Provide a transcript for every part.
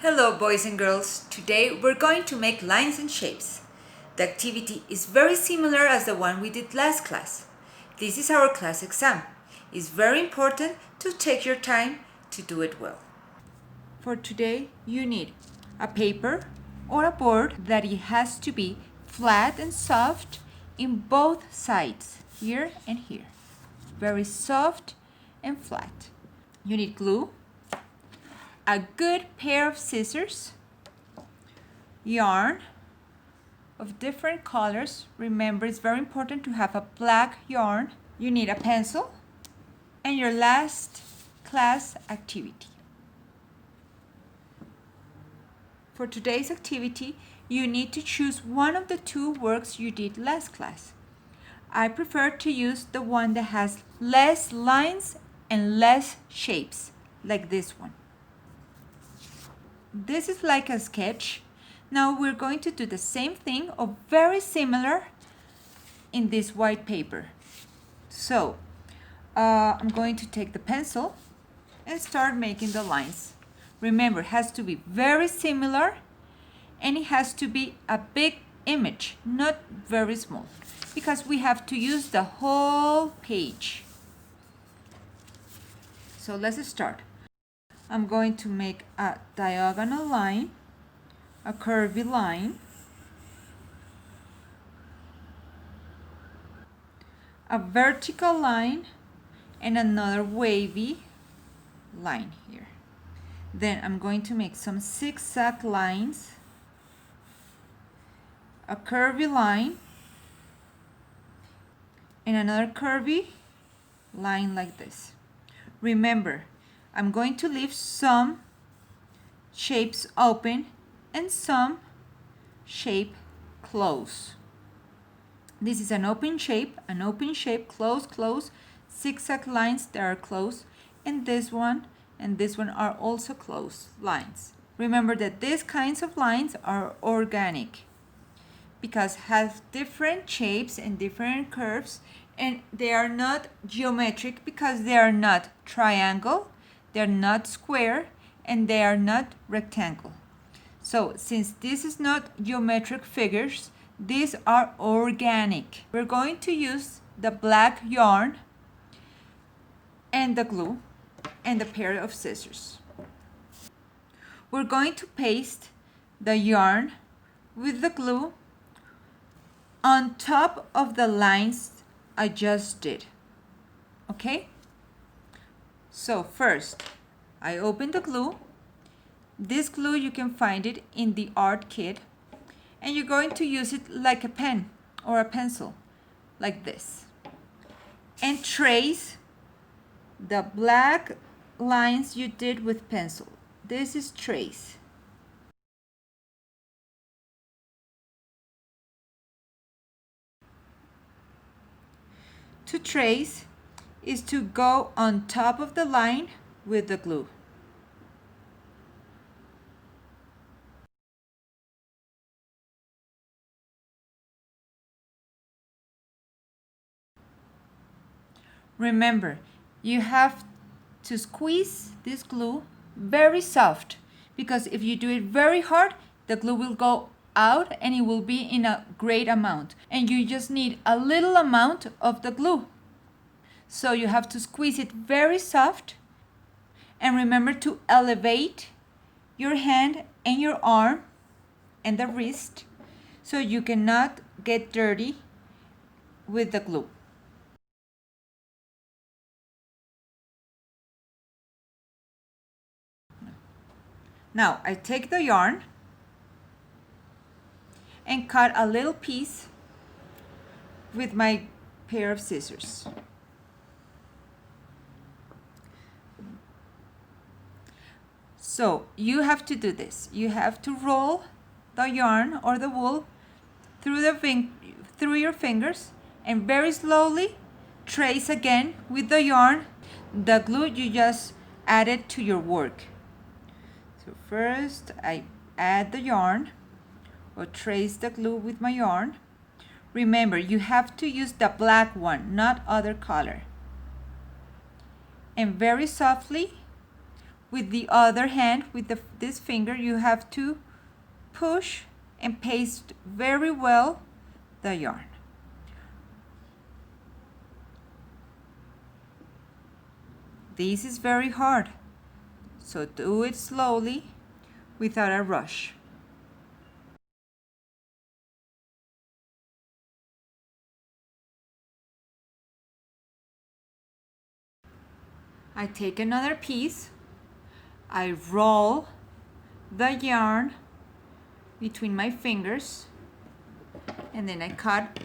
Hello boys and girls, today we're going to make lines and shapes. The activity is very similar as the one we did last class. This is our class exam. It's very important to take your time to do it well. For today you need a paper or a board that it has to be flat and soft in both sides, here and here. Very soft and flat. You need glue, a good pair of scissors, yarn of different colors. Remember, it's very important to have a black yarn. You need a pencil and your last class activity. For today's activity, you need to choose one of the two works you did last class. I prefer to use the one that has less lines and less shapes, like this one. This is like a sketch. Now we're going to do the same thing or very similar in this white paper. So I'm going to take the pencil and start making the lines. Remember, it has to be very similar and it has to be a big image, not very small, because we have to use the whole page. So let's start. I'm going to make a diagonal line, a curvy line, a vertical line, and another wavy line here. Then I'm going to make some zigzag lines, a curvy line, and another curvy line like this. Remember, I'm going to leave some shapes open and some shape closed. This is an open shape, close, zigzag lines that are closed, and this one are also closed lines. Remember that these kinds of lines are organic because have different shapes and different curves, and they are not geometric because they are not triangle, they're not square, and they are not rectangle. So since this is not geometric figures, these are organic. We're going to use the black yarn and the glue and a pair of scissors. We're going to paste the yarn with the glue on top of the lines I just did. Okay? So first, I open the glue. This glue, you can find it in the art kit, and you're going to use it like a pen or a pencil, like this, and trace the black lines you did with pencil. This is trace. To trace is to go on top of the line with the glue. Remember, you have to squeeze this glue very soft, because if you do it very hard, the glue will go out and it will be in a great amount, and you just need a little amount of the glue. So you have to squeeze it very soft, and remember to elevate your hand and your arm and the wrist so you cannot get dirty with the glue. Now I take the yarn and cut a little piece with my pair of scissors. So you have to do this. You have to roll the yarn or the wool through your fingers and very slowly trace again with the yarn the glue you just added to your work. So first I add the yarn or trace the glue with my yarn. Remember, you have to use the black one, not other color. And very softly with the other hand, with this finger, you have to push and paste very well the yarn. This is very hard, so do it slowly without a rush. I take another piece, I roll the yarn between my fingers, and then I cut,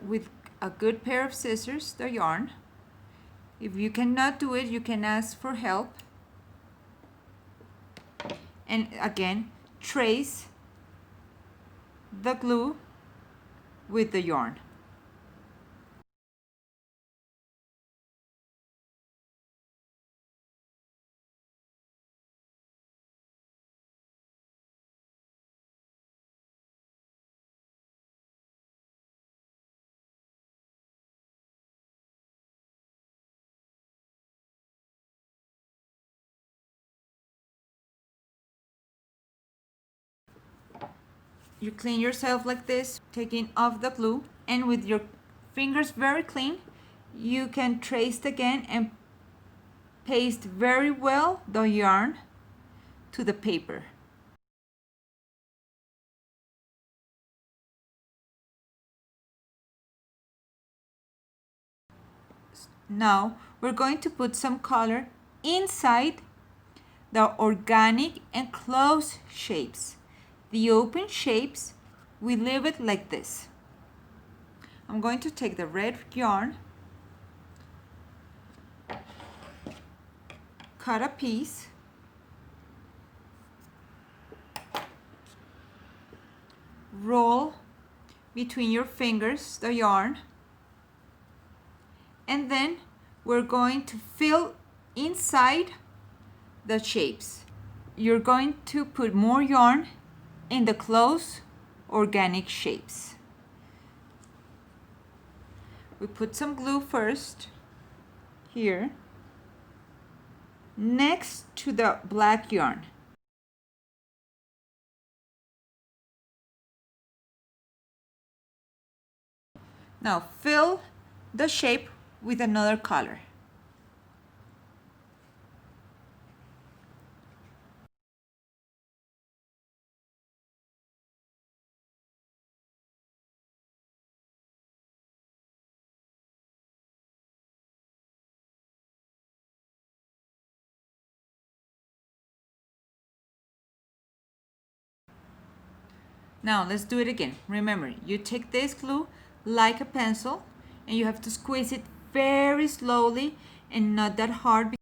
with a good pair of scissors the yarn. If you cannot do it, you can ask for help. And again, trace the glue with the yarn. You clean yourself like this, taking off the glue, and with your fingers very clean, you can trace again and paste very well the yarn to the paper. Now we're going to put some color inside the organic and closed shapes. The open shapes, we leave it like this. I'm going to take the red yarn, cut a piece, roll between your fingers the yarn, and then we're going to fill inside the shapes. You're going to put more yarn in the closed organic shapes. We put some glue first here next to the black yarn. Now fill the shape with another color. Now let's do it again. Remember, you take this glue like a pencil and you have to squeeze it very slowly and not that hard.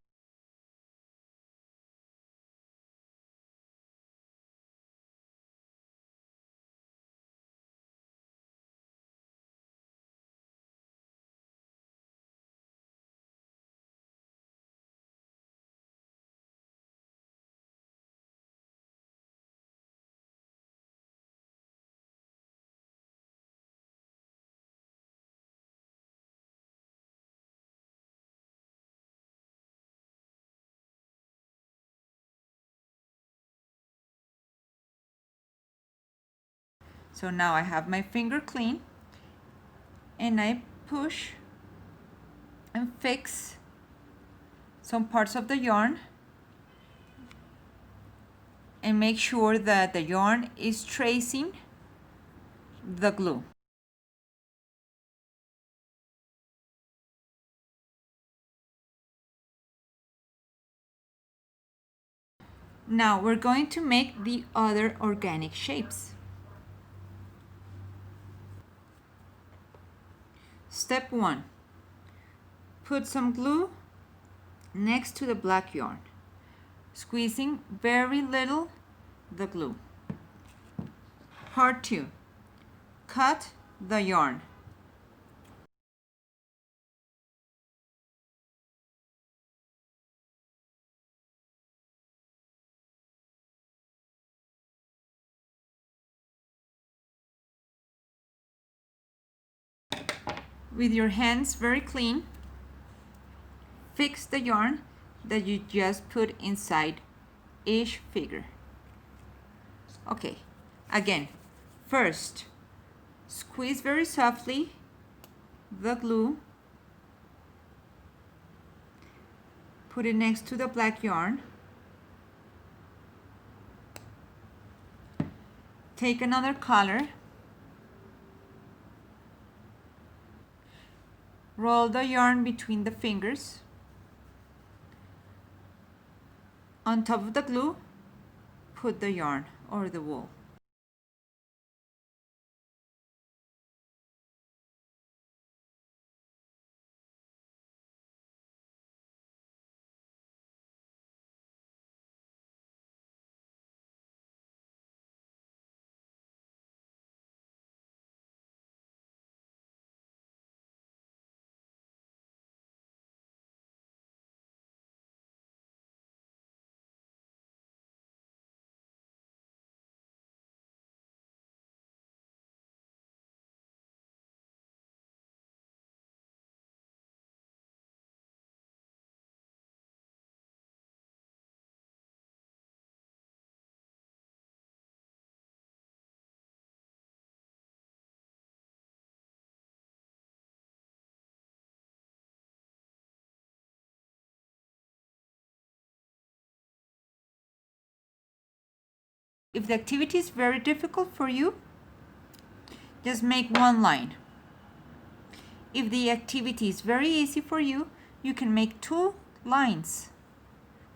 So now I have my finger clean and I push and fix some parts of the yarn and make sure that the yarn is tracing the glue. Now we're going to make the other organic shapes. Step 1. Put some glue next to the black yarn, squeezing very little the glue. Part 2. Cut the yarn. With your hands very clean, fix the yarn that you just put inside each figure. Okay, again, first squeeze very softly the glue, put it next to the black yarn, take another color, roll the yarn between the fingers. On top of the glue, put the yarn or the wool. If the activity is very difficult for you, just make one line. If the activity is very easy for you, you can make 2 lines,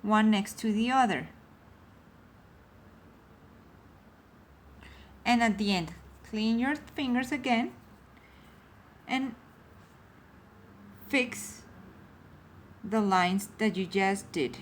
one next to the other. And at the end, clean your fingers again and fix the lines that you just did.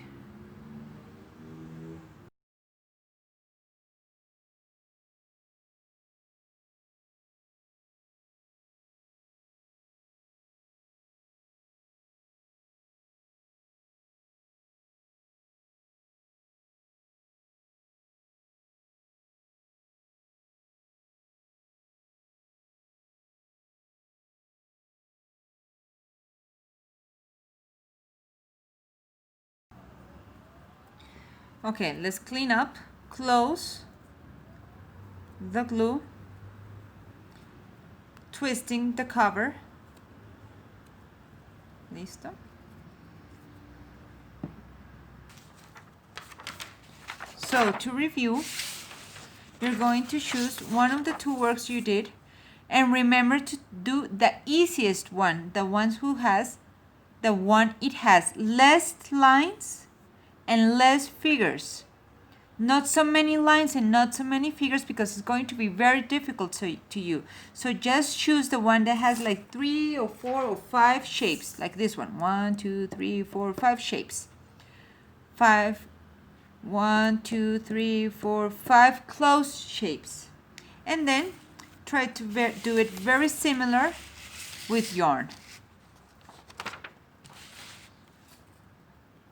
Okay, let's clean up. Close the glue, twisting the cover. Listo. So to review, you're going to choose one of the 2 works you did and remember to do the easiest one, the one it has less lines and less figures. Not so many lines and not so many figures because it's going to be very difficult to you. So just choose the one that has like 3 or 4 or 5 shapes, like this one. 1, 2, 3, 4, 5 shapes. 1, 2, 3, 4, 5 closed shapes. And then try to do it very similar with yarn.